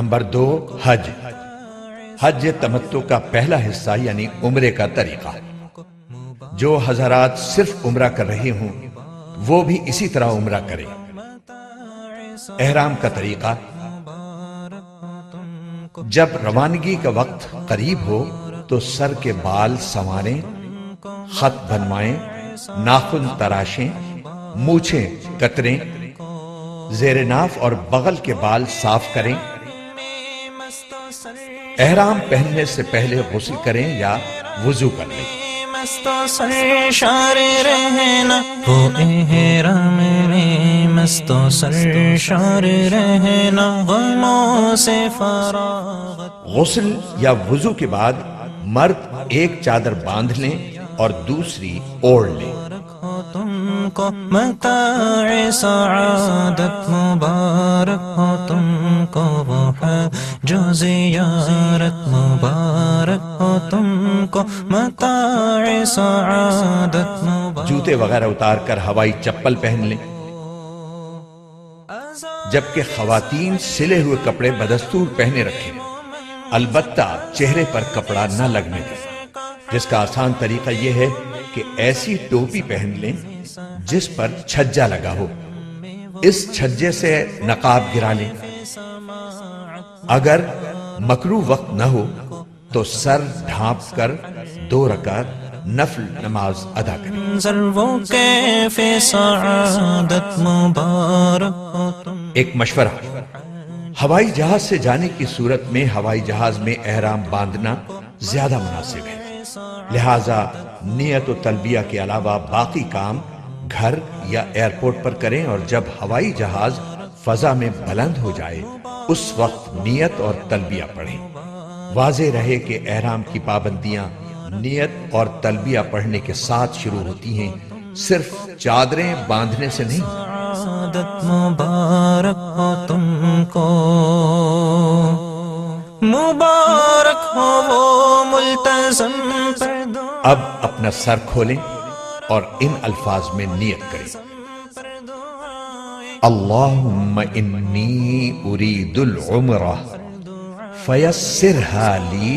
Number 2، حج۔ حج تمتع کا پہلا حصہ یعنی عمرے کا طریقہ۔ جو حضرات صرف عمرہ کر رہے ہوں وہ بھی اسی طرح عمرہ کریں۔ احرام کا طریقہ: جب روانگی کا وقت قریب ہو تو سر کے بال سنواریں، خط بنوائیں، ناخن تراشیں، مونچھیں کتریں، زیر ناف اور بغل کے بال صاف کریں۔ احرام پہننے سے پہلے غسل کریں یا وضو کر لیں۔ مستو سرشار رہنا وہ احرام میں، مستو سرشار رہنا غموں سے فراغت۔ غسل یا وضو کے بعد مرد ایک چادر باندھ لیں اور دوسری اوڑھ لیں۔ ہو تم کو متاع سعادت، مبارک ہو تم کو وہ حج و زیارت، مبارک ہو تم کو متاع سعادت، مبارک۔ جوتے وغیرہ اتار کر ہوائی چپل پہن لیں، جبکہ خواتین سلے ہوئے کپڑے بدستور پہنے رکھیں، البتہ چہرے پر کپڑا نہ لگنے دیں۔ جس کا آسان طریقہ یہ ہے کہ ایسی ٹوپی پہن لیں جس پر چھجا لگا ہو، اس چھجے سے نقاب گرا لیں۔ اگر مکروہ وقت نہ ہو تو سر ڈھانپ کر 2 رکعت نفل نماز ادا کریں۔ وہ کیف سعادت، مبارک ہو تم۔ ایک مشورہ: ہوائی جہاز سے جانے کی صورت میں ہوائی جہاز میں احرام باندھنا زیادہ مناسب ہے، لہذا نیت و تلبیہ کے علاوہ باقی کام گھر یا ایئرپورٹ پر کریں، اور جب ہوائی جہاز فضا میں بلند ہو جائے اس وقت نیت اور تلبیہ پڑھیں۔ واضح رہے کہ احرام کی پابندیاں نیت اور تلبیہ پڑھنے کے ساتھ شروع ہوتی ہیں، صرف چادریں باندھنے سے نہیں۔ سعادت مبارک ہو تم کو، مبارک ہو وہ ملتزم پر دو۔ اب اپنا سر کھولیں اور ان الفاظ میں نیت کریں: اللہم انی ارید العمرہ فیسرها لی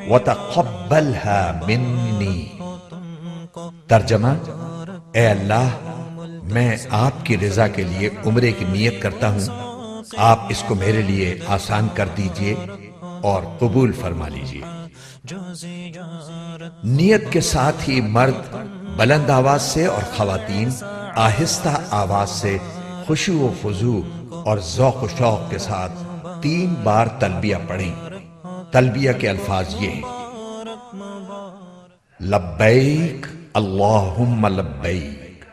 وتقبلها منی۔ ترجمہ: اے اللہ، میں آپ کی رضا کے لیے عمرے کی نیت کرتا ہوں، آپ اس کو میرے لیے آسان کر دیجئے اور قبول فرما لیجئے۔ نیت کے ساتھ ہی مرد بلند آواز سے اور خواتین آہستہ آواز سے خشوع و خضوع اور ذوق و شوق کے ساتھ 3 بار تلبیہ پڑھیں۔ تلبیہ کے الفاظ یہ ہیں: لبیک اللہم لبیک،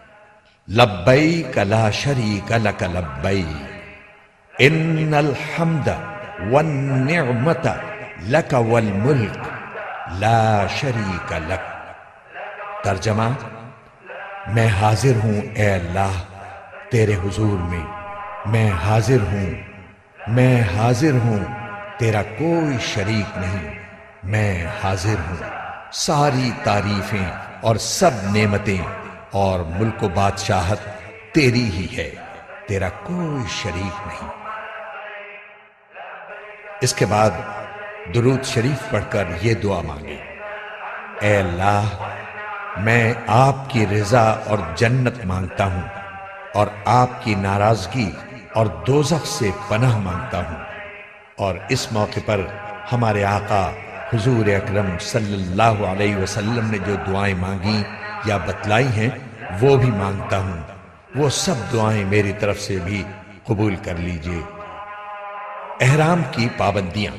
لبیک لا شریک لک لبیک، ان الحمد والنعمت لک والملک لا شریک لک۔ ترجمہ: میں حاضر ہوں اے اللہ تیرے حضور میں حاضر ہوں، میں حاضر ہوں، تیرا کوئی شریک نہیں، میں حاضر ہوں، ساری تعریفیں اور سب نعمتیں اور ملک و بادشاہت تیری ہی ہے، تیرا کوئی شریک نہیں۔ اس کے بعد درود شریف پڑھ کر یہ دعا مانگیں: اے اللہ، میں آپ کی رضا اور جنت مانگتا ہوں اور آپ کی ناراضگی اور دوزخ سے پناہ مانگتا ہوں، اور اس موقع پر ہمارے آقا حضور اکرم صلی اللہ علیہ وسلم نے جو دعائیں مانگی یا بتلائی ہیں وہ بھی مانگتا ہوں، وہ سب دعائیں میری طرف سے بھی قبول کر لیجئے۔ احرام کی پابندیاں: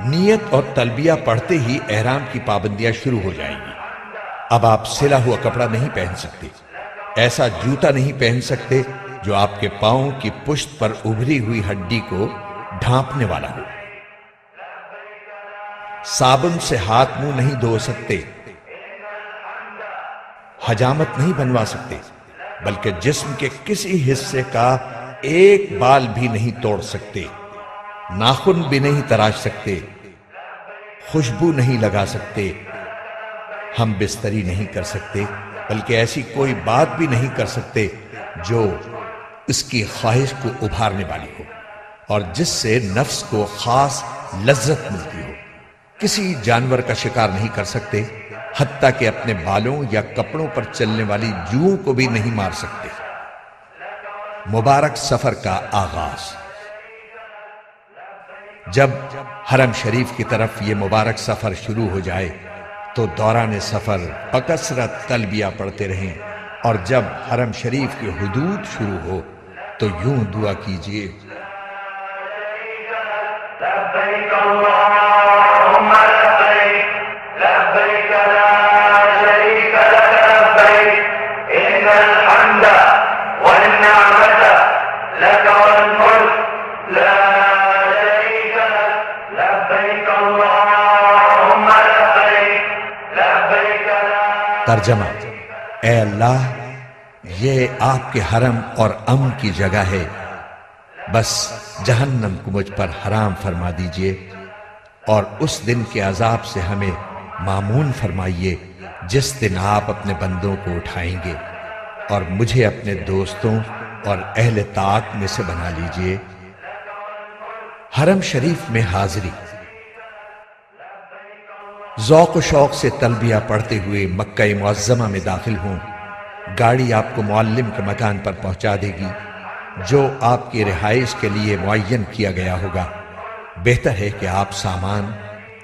نیت اور تلبیہ پڑھتے ہی احرام کی پابندیاں شروع ہو جائیں گی۔ اب آپ سلا ہوا کپڑا نہیں پہن سکتے، ایسا جوتا نہیں پہن سکتے جو آپ کے پاؤں کی پشت پر ابھری ہوئی ہڈی کو ڈھانپنے والا ہو۔ صابن سے ہاتھ منہ نہیں دھو سکتے، حجامت نہیں بنوا سکتے، بلکہ جسم کے کسی حصے کا ایک بال بھی نہیں توڑ سکتے، ناخن بھی نہیں تراش سکتے، خوشبو نہیں لگا سکتے، ہم بستری نہیں کر سکتے، بلکہ ایسی کوئی بات بھی نہیں کر سکتے جو اس کی خواہش کو ابھارنے والی ہو۔ اور جس سے نفس کو خاص لذت ملتی ہو۔ کسی جانور کا شکار نہیں کر سکتے، حتیٰ کہ اپنے بالوں یا کپڑوں پر چلنے والی جوؤں کو بھی نہیں مار سکتے۔ مبارک سفر کا آغاز۔ جب حرم شریف کی طرف یہ مبارک سفر شروع ہو جائے تو دوران سفر بکثرت تلبیہ پڑھتے رہیں، اور جب حرم شریف کی حدود شروع ہو تو یوں دعا کیجیے: لبیک اللہم لبیک لبیک لا شریک لک لبیک ان الحمد والنعمت لک والملک لا شریک لک لبیک اللہم لبیک لبیک لا۔ ترجمہ: اے اللہ، یہ آپ کے حرم اور امن کی جگہ ہے، بس جہنم کو مجھ پر حرام فرما دیجئے، اور اس دن کے عذاب سے ہمیں مامون فرمائیے جس دن آپ اپنے بندوں کو اٹھائیں گے، اور مجھے اپنے دوستوں اور اہل طاعت میں سے بنا لیجئے۔ حرم شریف میں حاضری۔ ذوق و شوق سے تلبیہ پڑھتے ہوئے مکہ معظمہ میں داخل ہوں۔ گاڑی آپ کو معلم کے مکان پر پہنچا دے گی جو آپ کی رہائش کے لیے معین کیا گیا ہوگا۔ بہتر ہے کہ آپ سامان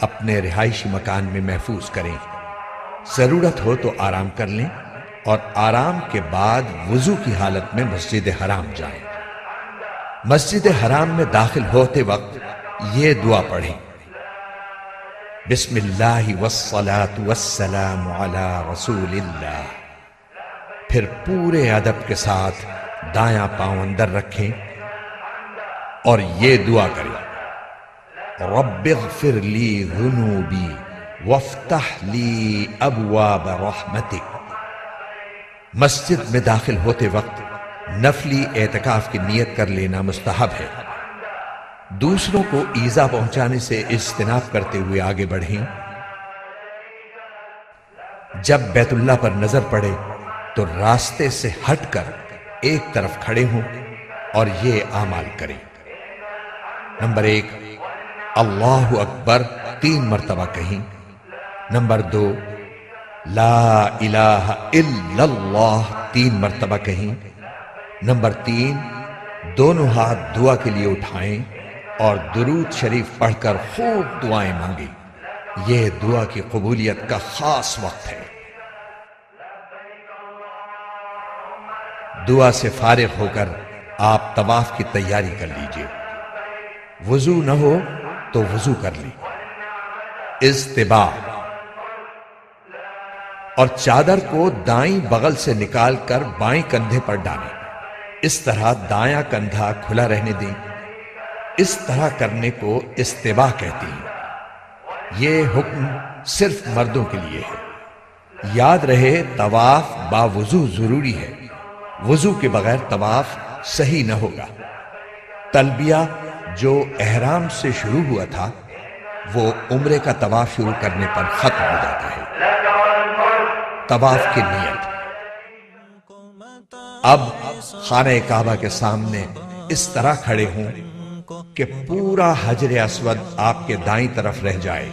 اپنے رہائشی مکان میں محفوظ کریں۔ ضرورت ہو تو آرام کر لیں، اور آرام کے بعد وضو کی حالت میں مسجد حرام جائیں۔ مسجد حرام میں داخل ہوتے وقت یہ دعا پڑھیں: بسم اللہ والصلاة والسلام علی رسول اللہ۔ پھر پورے ادب کے ساتھ دایاں پاؤں اندر رکھیں اور یہ دعا کریں: رب اغفر لی ذنوبی وافتح لی ابواب رحمتک۔ مسجد میں داخل ہوتے وقت نفلی اعتکاف کی نیت کر لینا مستحب ہے۔ دوسروں کو ایذا پہنچانے سے اجتناب کرتے ہوئے آگے بڑھیں۔ جب بیت اللہ پر نظر پڑے تو راستے سے ہٹ کر ایک طرف کھڑے ہوں اور یہ اعمال کریں: نمبر 1، اللہ اکبر 3 مرتبہ کہیں۔ نمبر 2، لا الہ الا اللہ 3 مرتبہ کہیں۔ نمبر 3، دونوں ہاتھ دعا کے لیے اٹھائیں اور درود شریف پڑھ کر خوب دعائیں مانگیں۔ یہ دعا کی قبولیت کا خاص وقت ہے۔ دعا سے فارغ ہو کر آپ طواف کی تیاری کر لیجئے۔ وضو نہ ہو تو وضو کر لیں۔ اضطباع، اور چادر کو دائیں بغل سے نکال کر بائیں کندھے پر ڈالیں۔ اس طرح دایاں کندھا کھلا رہنے دیں۔ اس طرح کرنے کو اضطباع کہتے ہیں۔ یہ حکم صرف مردوں کے لیے ہے۔ یاد رہے طواف باوضو ضروری ہے۔ وضو کے بغیر طواف صحیح نہ ہوگا۔ تلبیہ جو احرام سے شروع ہوا تھا وہ عمرے کا طواف شروع کرنے پر ختم ہو جاتا ہے۔ طواف کی نیت۔ اب خانہ کعبہ کے سامنے اس طرح کھڑے ہوں کہ پورا حجر اسود آپ کے دائیں طرف رہ جائے۔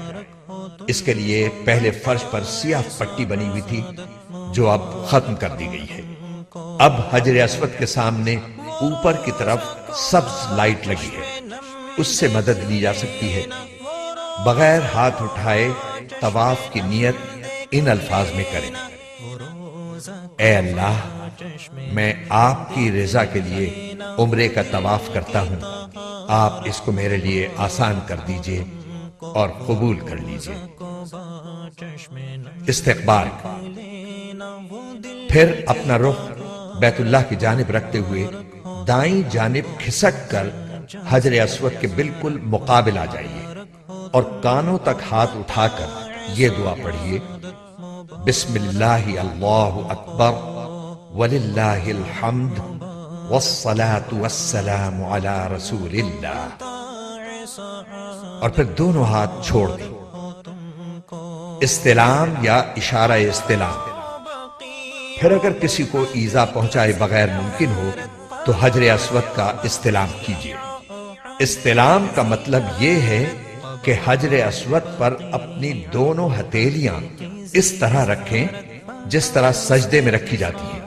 اس کے لیے پہلے فرش پر سیاہ پٹی بنی ہوئی تھی جو اب ختم کر دی گئی ہے۔ اب حجر اسود کے سامنے اوپر کی طرف سبز لائٹ لگی ہے، اس سے مدد لی جا سکتی ہے۔ بغیر ہاتھ اٹھائے طواف کی نیت ان الفاظ میں کریں: اے اللہ، میں آپ کی رضا کے لیے عمرے کا طواف کرتا ہوں، آپ اس کو میرے لیے آسان کر دیجئے اور قبول کر لیجئے۔ استقبال، پھر اپنا رخ بیت اللہ کی جانب رکھتے ہوئے دائیں جانب کھسک کر حجر اسود کے بالکل مقابل آ جائیے اور کانوں تک ہاتھ اٹھا کر یہ دعا پڑھیے: بسم اللہ اللہ اکبر وللہ الحمد والصلاة والسلام علی رسول اللہ، اور پھر دونوں ہاتھ چھوڑ دیں۔ استلام یا اشارہ استلام۔ پھر اگر کسی کو ایذا پہنچائے بغیر ممکن ہو تو حجر اسود کا استلام کیجیے۔ استلام کا مطلب یہ ہے کہ حجر اسود پر اپنی دونوں ہتھیلیاں اس طرح رکھیں جس طرح سجدے میں رکھی جاتی ہیں،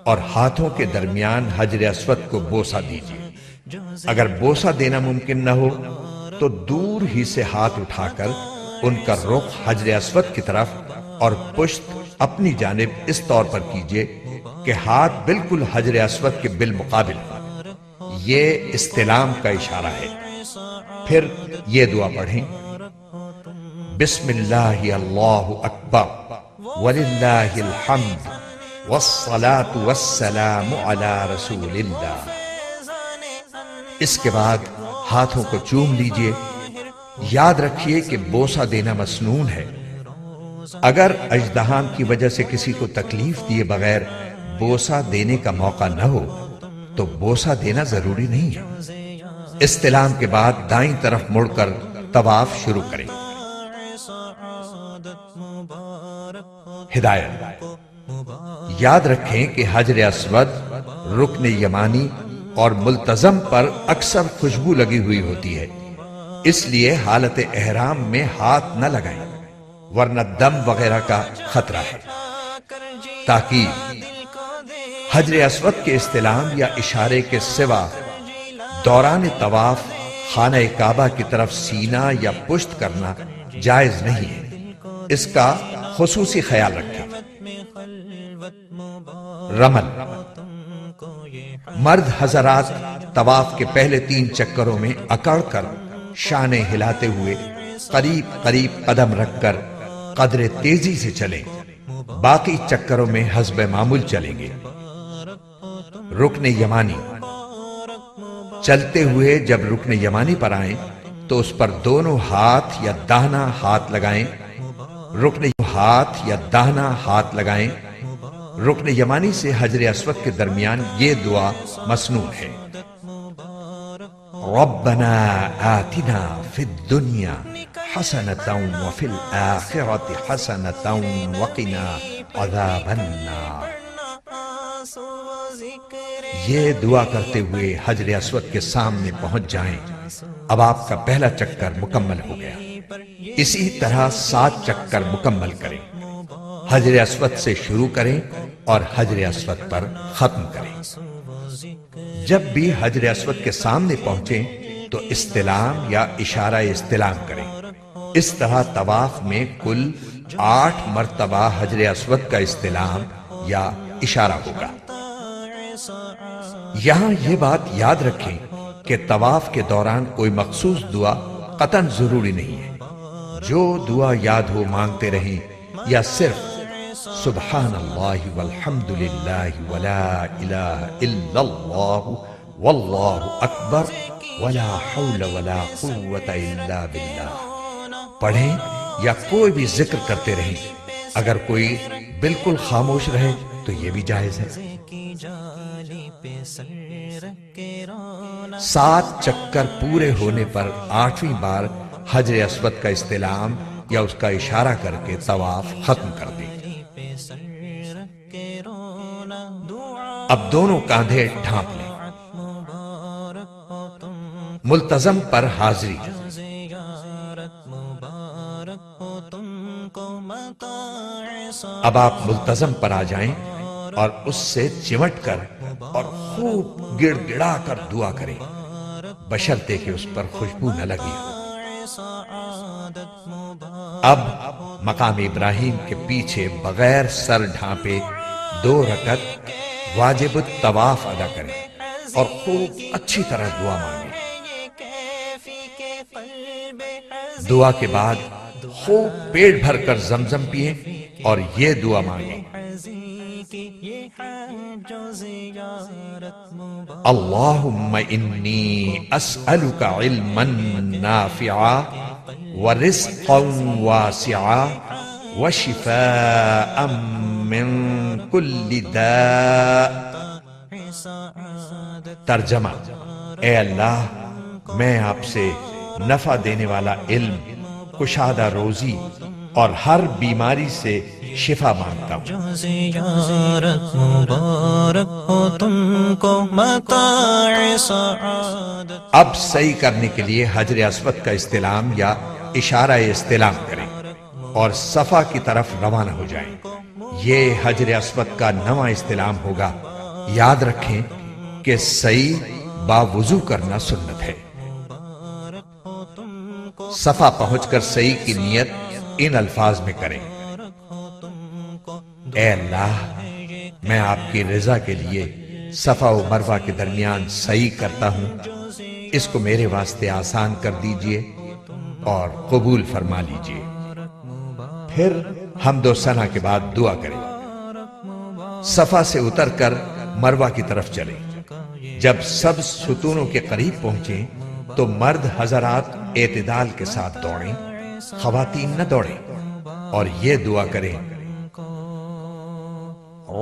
اور ہاتھوں کے درمیان حجر اسود کو بوسہ دیجیے۔ اگر بوسہ دینا ممکن نہ ہو تو دور ہی سے ہاتھ اٹھا کر ان کا رخ حجر اسود کی طرف اور پشت اپنی جانب اس طور پر کیجیے کہ ہاتھ بالکل حجر اسود کے بالمقابل ہو۔ یہ استلام کا اشارہ ہے۔ پھر یہ دعا پڑھیں: بسم اللہ اللہ اکبر وللہ الحمد والصلاة والسلام علی رسول اللہ۔ اس کے بعد ہاتھوں کو چوم لیجئے۔ یاد رکھیے کہ بوسہ دینا مسنون ہے۔ اگر اژدہام کی وجہ سے کسی کو تکلیف دیے بغیر بوسہ دینے کا موقع نہ ہو تو بوسہ دینا ضروری نہیں ہے۔ استلام کے بعد دائیں طرف مڑ کر طواف شروع کریں۔ ہدایت: یاد رکھیں کہ حجر اسود، رکن یمانی اور ملتزم پر اکثر خوشبو لگی ہوئی ہوتی ہے، اس لیے حالت احرام میں ہاتھ نہ لگائیں ورنہ دم وغیرہ کا خطرہ ہے۔ تاکید: حجر اسود کے استلام یا اشارے کے سوا دوران طواف خانہ کعبہ کی طرف سینہ یا پشت کرنا جائز نہیں ہے، اس کا خصوصی خیال رکھیں۔ رمل: مرد حضرات طواف کے پہلے 3 چکروں میں اکڑ کر شانے ہلاتے ہوئے قریب قریب قدم رکھ کر قدر تیزی سے چلیں، باقی چکروں میں حسب معمول چلیں گے۔ رکن یمانی: چلتے ہوئے جب رکن یمانی پر آئیں تو اس پر دونوں ہاتھ یا داہنا ہاتھ لگائیں۔ ہاتھ لگائیں۔ رکن یمانی سے حجر اسود کے درمیان یہ دعا مسنون ہے: ربنا آتنا فی الدنیا حسنۃ وفی الآخرۃ حسنۃ وقنا عذاب النار۔ یہ دعا کرتے ہوئے حجر اسود کے سامنے پہنچ جائیں۔ اب آپ کا پہلا چکر مکمل ہو گیا۔ اسی طرح 7 چکر مکمل کریں۔ حجر اسود سے شروع کریں اور حجر اسود پر ختم کریں۔ جب بھی حجر اسود کے سامنے پہنچیں تو استلام یا اشارہ استلام کریں۔ اس طرح طواف میں کل 8 مرتبہ حجر اسود کا استلام یا اشارہ ہوگا۔ یہاں یہ بات یاد رکھیں کہ طواف کے دوران کوئی مخصوص دعا قطعاً ضروری نہیں ہے۔ جو دعا یاد ہو مانگتے رہیں یا صرف سبحان اللہ والحمد للہ ولا الہ الا اللہ واللہ اکبر ولا حول ولا قوة الا باللہ پڑھیں یا کوئی بھی ذکر کرتے رہیں۔ اگر کوئی بالکل خاموش رہے تو یہ بھی جائز ہے۔ 7 چکر پورے ہونے پر 8ویں بار حجر اسود کا استلام یا اس کا اشارہ کر کے طواف ختم کر دیں۔ اب دونوں کاندھے ڈھانپ لیں۔ ملتزم پر حاضری: اب آپ ملتزم پر آ جائیں اور اس سے چمٹ کر اور خوب گڑ گڑا کر دعا کریں، بشرطے کہ اس پر خوشبو نہ لگی ہو۔ اب مقام ابراہیم کے پیچھے بغیر سر ڈھانپے 2 رکعت واجب الطواف ادا کریں اور خوب اچھی طرح دعا مانگیں۔ دعا کے بعد خوب پیٹ بھر کر زمزم پیئیں اور یہ دعا مانگیں: اللہم انی اسألک علما نافعا ورزقا واسعا وشفاء من کل داء۔ ترجمہ: اے اللہ، میں آپ سے نفع دینے والا علم، کشادہ روزی اور ہر بیماری سے شفا مانگتا ہوں۔ جو زیارت مبارک ہو تم کو متاع سعادت۔ اب صحیح کرنے کے لیے حجر اسود کا استلام یا اشارہ استلام کریں اور صفا کی طرف روانہ ہو جائیں۔ یہ حجر اسود کا نواں استلام ہوگا۔ یاد رکھیں کہ صحیح باوضو کرنا سنت ہے۔ صفا پہنچ کر صحیح کی نیت ان الفاظ میں کریں: اے اللہ، میں آپ کی رضا کے لیے صفا و مروہ کے درمیان صحیح کرتا ہوں، اس کو میرے واسطے آسان کر دیجئے اور قبول فرما لیجئے۔ پھر حمد و ثنا کے بعد دعا کریں۔ صفا سے اتر کر مروہ کی طرف چلیں۔ جب سب ستونوں کے قریب پہنچیں تو مرد حضرات اعتدال کے ساتھ دوڑیں، خواتین نہ دوڑیں، اور یہ دعا کریں: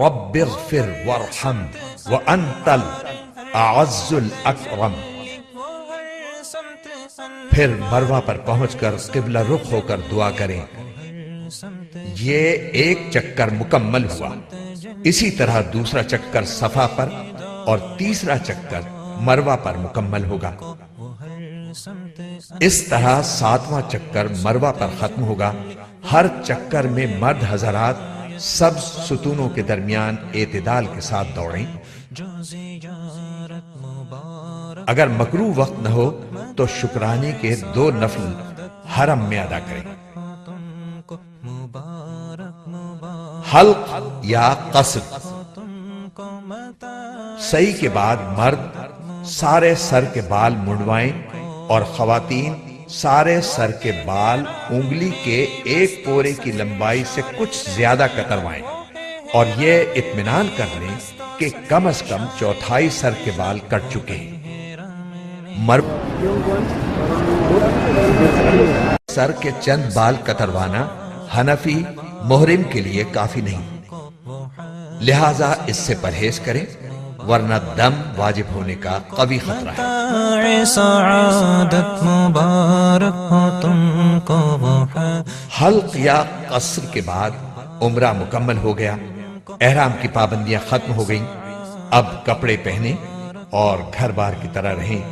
رب اغفر وارحم وانت الاعز الاکرم۔ پھر مروہ پر پہنچ کر قبلہ رخ ہو کر دعا کریں۔ یہ ایک چکر مکمل ہوا۔ اسی طرح دوسرا چکر صفا پر اور تیسرا چکر مروہ پر مکمل ہوگا۔ اس طرح 7واں چکر مروہ پر ختم ہوگا۔ ہر چکر میں مرد حضرات سب ستونوں کے درمیان اعتدال کے ساتھ دوڑیں۔ اگر مکروہ وقت نہ ہو تو شکرانے کے 2 نفل حرم میں ادا کریں۔ حلق یا قصر: صحیح کے بعد مرد سارے سر کے بال منڈوائیں اور خواتین سارے سر کے بال انگلی کے 1 پورے کی لمبائی سے کچھ زیادہ کتروائیں اور یہ اطمینان کر لیں کہ کم از کم 1/4 سر کے بال کٹ چکے ہیں۔ سر کے چند بال کتروانا حنفی محرم کے لیے کافی نہیں، لہٰذا اس سے پرہیز کریں ورنہ دم واجب ہونے کا قوی خطرہ ہے۔ متاع سعادت مبارک ہو تم کو وہ ہے۔ حلق یا قصر کے بعد عمرہ مکمل ہو گیا، احرام کی پابندیاں ختم ہو گئیں۔ اب کپڑے پہنیں اور گھر بار کی طرح رہیں۔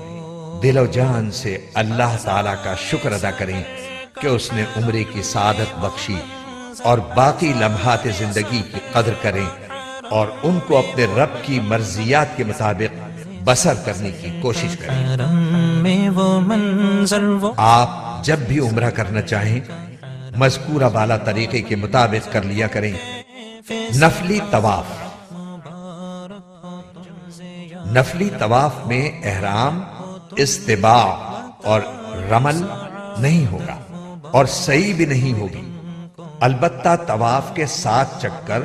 دل و جان سے اللہ تعالیٰ کا شکر ادا کریں کہ اس نے عمرے کی سعادت بخشی، اور باقی لمحات زندگی کی قدر کریں اور ان کو اپنے رب کی مرضیات کے مطابق بسر کرنے کی کوشش کریں۔ حرم میں وہ منظر وہ آپ جب بھی عمرہ کرنا چاہیں مذکورہ بالا طریقے کے مطابق کر لیا کریں۔ نفلی طواف: نفلی طواف میں احرام، استباع اور رمل نہیں ہوگا اور صحیح بھی نہیں ہوگی، البتہ طواف کے 7 چکر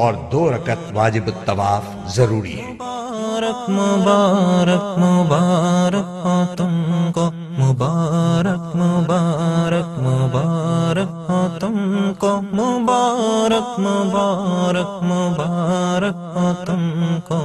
اور 2 رکعت واجب الطواف ضروری ہے۔ مبارک مبارک مبارک ہو تم کو، مبارک مبارک مبارک ہو تم کو، مبارک مبارک مبارک ہو تم کو۔